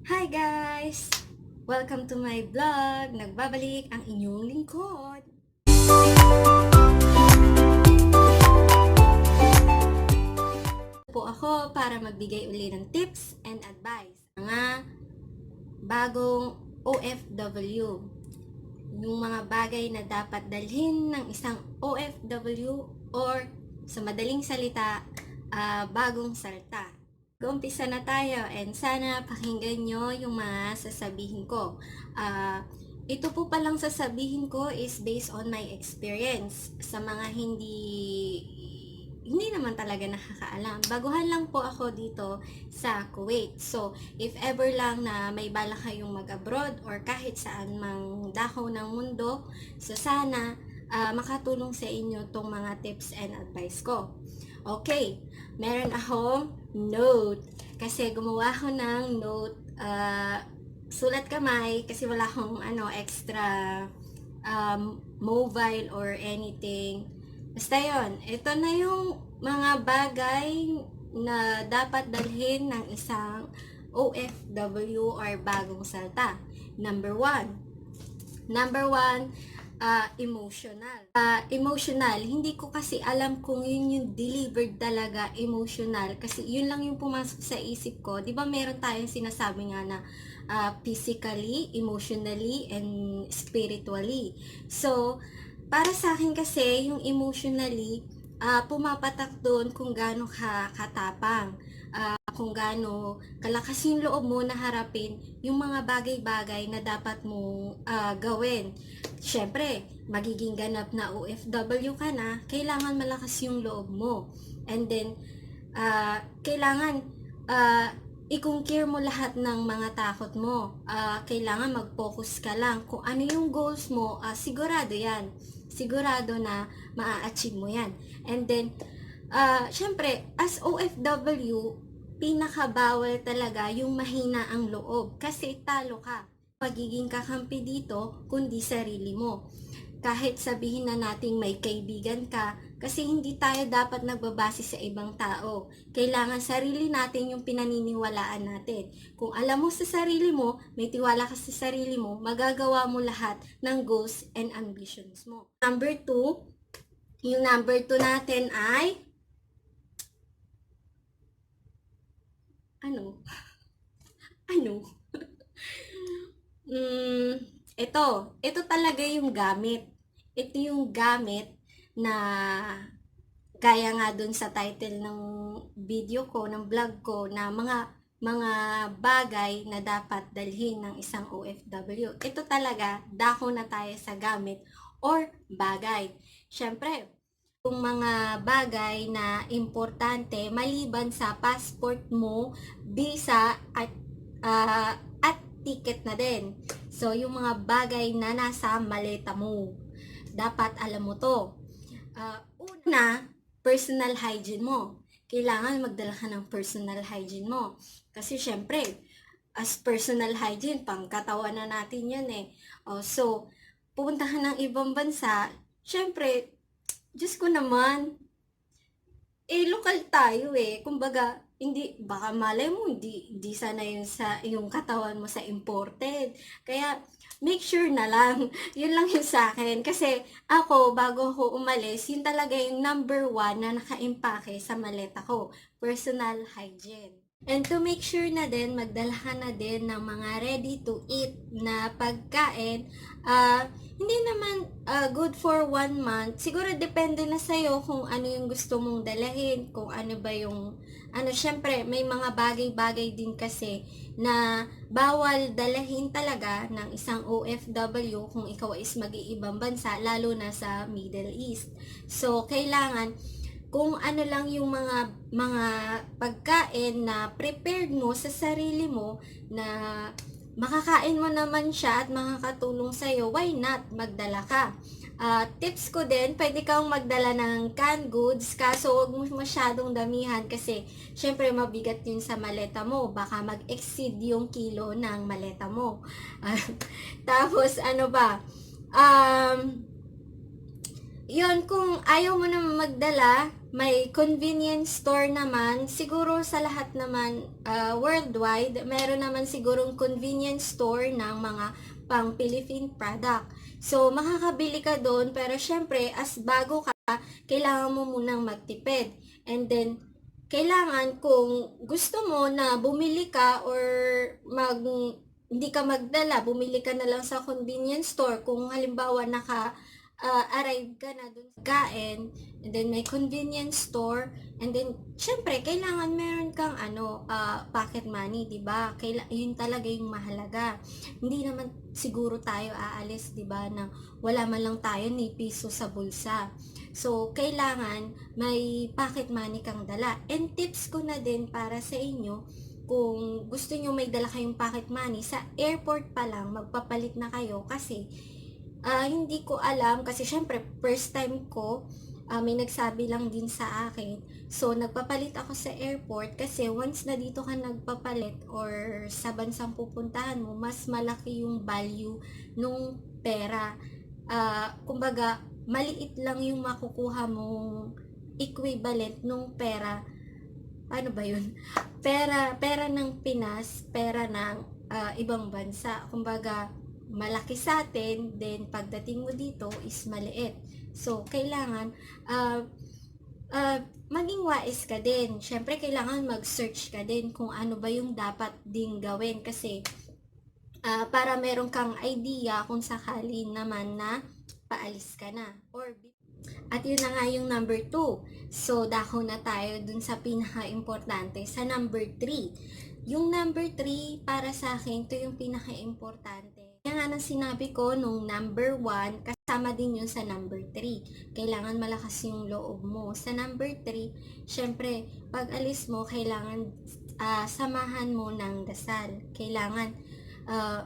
Hi guys! Welcome to my vlog. Nagbabalik ang inyong lingkod. Po ako para magbigay uli ng tips and advice sa mga bagong OFW. Yung mga bagay na dapat dalhin ng isang OFW or sa madaling salita, bagong salta. Umpisa na tayo and sana pakinggan nyo yung mga sasabihin ko. Ito po palang sasabihin ko is based on my experience. Sa mga hindi naman talaga nakakaalam. Baguhan lang po ako dito sa Kuwait. So, if ever lang na may balak kayong mag-abroad or kahit saan mang dako ng mundo, so sana makatulong sa inyo tong mga tips and advice ko. Okay, meron akong note. Kasi gumawa ako ng note, sulat kamay kasi wala akong extra mobile or anything. Basta yun, ito na yung mga bagay na dapat dalhin ng isang OFW or bagong salta. Number one, emotional. Emotional, hindi ko kasi alam kung yun yung delivered talaga emotional. Kasi yun lang yung pumasok sa isip ko. Di ba meron tayong sinasabi nga na physically, emotionally, and spiritually. So, para sa akin kasi, yung emotionally, pumapatak doon kung gaano ka katapang, kung gaano kalakas yung loob mo na harapin yung mga bagay-bagay na dapat mong gawin. Syempre, magiging ganap na OFW ka na, kailangan malakas yung loob mo. And then, kailangan i-conquer mo lahat ng mga takot mo. Kailangan mag-focus ka lang. Kung ano yung goals mo, sigurado yan. Sigurado na maa-achieve mo yan. And then, syempre, as OFW, pinakabawal talaga yung mahina ang loob. Kasi talo ka. Magiging kakampi dito, kundi sarili mo. Kahit sabihin na nating may kaibigan ka, kasi hindi tayo dapat nagbabase sa ibang tao. Kailangan sarili natin yung pinaniniwalaan natin. Kung alam mo sa sarili mo, may tiwala ka sa sarili mo, magagawa mo lahat ng goals and ambitions mo. Number 2, yung number 2 natin ay ano? Ito talaga yung gamit. Ito yung gamit na gaya nga dun sa title ng video ko, ng vlog ko, na mga bagay na dapat dalhin ng isang OFW. Ito talaga, dako na tayo sa gamit or bagay. Syempre, yung mga bagay na importante maliban sa passport mo, visa at ticket na din. So, yung mga bagay na nasa maleta mo. Dapat alam mo to. Una, personal hygiene mo. Kailangan magdala ka ng personal hygiene mo. Kasi syempre, as personal hygiene, pangkatawan na natin yan eh. So, pupunta ka ng ibang bansa, syempre, Diyos ko naman, lokal tayo eh. Kumbaga, hindi, baka malay mo, hindi sana yun sa yung katawan mo sa imported. Kaya, make sure na lang. Yun lang yung sa akin. Kasi, ako, bago ako umalis, yun talaga yung number 1 na naka-impake sa maleta ko. Personal hygiene. And to make sure na din, magdala ka na din ng mga ready to eat na pagkain. Hindi naman good for 1 month. Siguro depende na sa'yo kung ano yung gusto mong dalahin, kung ano ba yung, syempre may mga bagay-bagay din kasi na bawal dalahin talaga ng isang OFW kung ikaw is mag-iibang bansa, lalo na sa Middle East. So, kailangan kung ano lang yung mga pagkain na prepared mo sa sarili mo na makakain mo naman siya at makakatulong sa'yo, why not magdala ka? Tips ko din, pwede kang magdala ng canned goods, kaso huwag mo masyadong damihan kasi syempre mabigat yun sa maleta mo, baka mag-exceed yung kilo ng maleta mo. Tapos ano ba? Yun, kung ayaw mo naman magdala, may convenience store naman, siguro sa lahat naman worldwide, meron naman sigurong convenience store ng mga pang Philippine product. So, makakabili ka doon, pero syempre, as bago ka, kailangan mo munang magtipid. And then, kailangan kung gusto mo na bumili ka or hindi ka magdala, bumili ka na lang sa convenience store. Kung halimbawa arrive ka na dun sa kain, and then may convenience store, and then syempre kailangan meron kang pocket money, 'di ba? Yun talaga yung mahalaga. Hindi naman siguro tayo aalis, 'di ba, na wala man lang tayo ni piso sa bulsa. So kailangan may pocket money kang dala. And tips ko na din para sa inyo, kung gusto nyo may dala kayong pocket money, sa airport pa lang magpapalit na kayo, kasi hindi ko alam, kasi syempre first time ko, may nagsabi lang din sa akin. So nagpapalit ako sa airport kasi once na dito ka nagpapalit or sa bansang pupuntahan mo, mas malaki yung value nung pera. Kumbaga maliit lang yung makukuha mong equivalent nung pera. Ano ba yun? Pera ng Pinas, pera ng ibang bansa. Kumbaga malaki sa atin, then pagdating mo dito is maliit. So, kailangan maging wais ka din. Syempre, kailangan mag-search ka din kung ano ba yung dapat ding gawin, kasi para meron kang idea kung sakali naman na paalis ka na. At yun na nga yung number 2. So, dako na tayo dun sa pinaka-importante, sa number 3. Yung number 3, para sa akin, ito yung pinaka-importante. Kaya nga nang sinabi ko nung number 1, kasama din yun sa number 3. Kailangan malakas yung loob mo. Sa number 3, syempre, pag alis mo, kailangan samahan mo ng dasal. Kailangan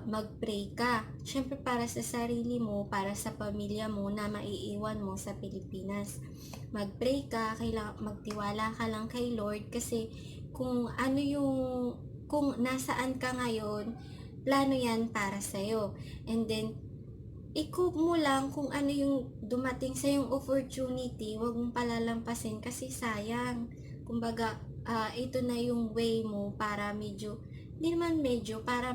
mag-pray ka. Syempre, para sa sarili mo, para sa pamilya mo na maiiwan mo sa Pilipinas. Mag-pray ka, kailangan magtiwala ka lang kay Lord, kasi kung nasaan ka ngayon, plano yan para sa'yo. And then, i-cope mo lang kung ano yung dumating sa yung opportunity, huwag mong palalampasin kasi sayang. Kumbaga, ito na yung way mo para para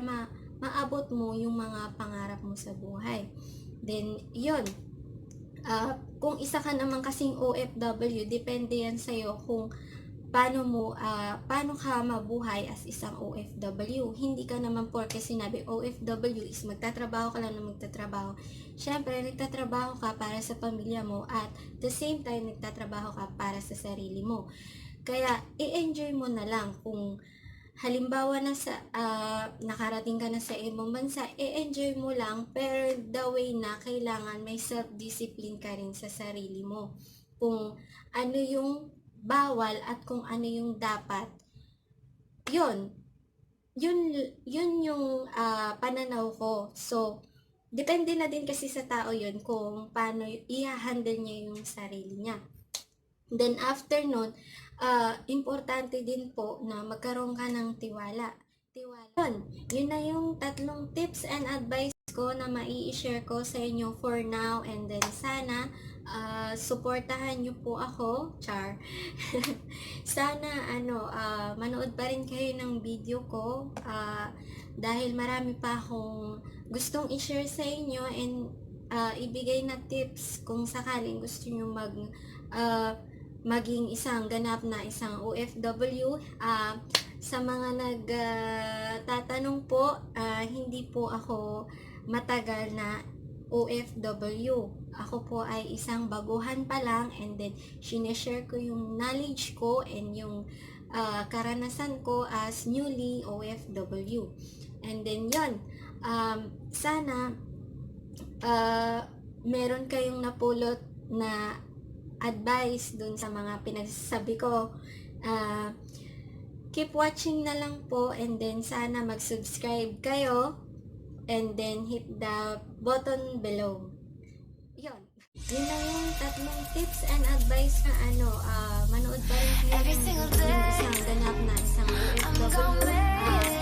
maabot mo yung mga pangarap mo sa buhay. Then, yun. Kung isa ka naman kasing OFW, depende yan sa'yo kung paano ka mabuhay as isang OFW. Hindi ka naman porke sinabi OFW is magtatrabaho ka lang na magtatrabaho. Syempre, nagtatrabaho ka para sa pamilya mo at the same time, nagtatrabaho ka para sa sarili mo. Kaya, i-enjoy mo na lang. Kung halimbawa nakarating ka na sa ibang bansa, i-enjoy mo lang, pero the way na kailangan may self-discipline ka rin sa sarili mo. Kung ano yung bawal at kung ano yung dapat, yun yung pananaw ko. So, depende na din kasi sa tao yun kung paano i-handle niya yung sarili niya. Then after nun, importante din po na magkaroon ka ng tiwala. Yun na yung 3 tips and advice ko na mai-share ko sa inyo for now, and then sana suportahan nyo po ako, char. Sana manood pa rin kayo ng video ko, dahil marami pa akong gustong i-share sa inyo and ibigay na tips kung sakaling gusto nyo maging isang ganap na isang OFW. Sa mga nagtatanong po, hindi po ako matagal na OFW. Ako po ay isang baguhan pa lang, and then sineshare ko yung knowledge ko and yung karanasan ko as newly OFW. And then yun, sana meron kayong napulot na advice dun sa mga pinagsasabi ko. Keep watching na lang po, and then sana mag-subscribe kayo, and then hit the button below. Yun na yung 3 tips and advice na manood pa rin kayo ng isang ganap na isang OFW.